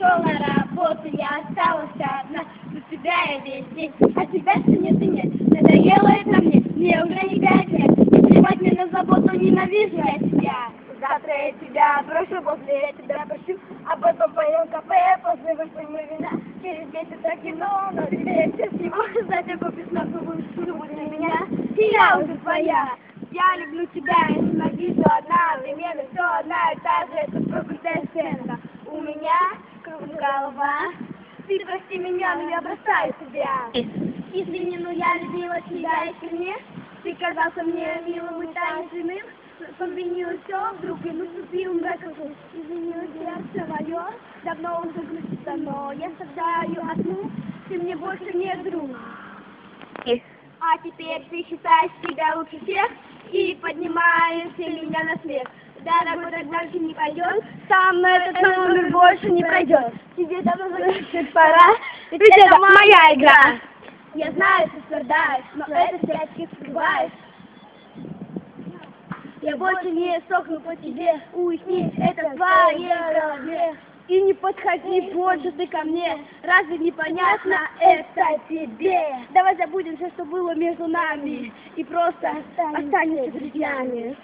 ушел на работу, я осталась одна. За тебя я весь день, а тебя все нет и нет. Надоело это мне уже не 5 лет. Плевать мне на заботу, ненавижу я тебя. Завтра я тебя брошу, после я тебя прощу, а потом поем в кафе, после выпьем мы вина. Через месяц кино, но тебе все всего. За тебя письма, будь на меня, и я уже твоя. Я люблю тебя, я ненавижу одновременно, все одна и та же, это проклятая сцена. У меня кругом голова, ты прости меня, но я бросаю тебя. Извини, но я любила тебя искренне, ты казался мне милым и таинственным. Подвинило все, вдруг и наступил мраком. Извинило сердце мое, давно уже грустится, но я страдаю одну, ты мне больше не друг. А теперь ты считаешь себя лучше всех и поднимаешь меня на смех. Дорогой, так дальше не пойдет, сам этот номер больше не пройдет. Тебе давно завершить пора, ведь это моя игра. Я знаю, ты страдаешь, но это всячески скрываешь. Я больше не сохну по тебе, уясни, это в твоей голове. И не подходи больше ты ко мне, разве непонятно это тебе? Давай забудем все, что было между нами, и просто останемся друзьями.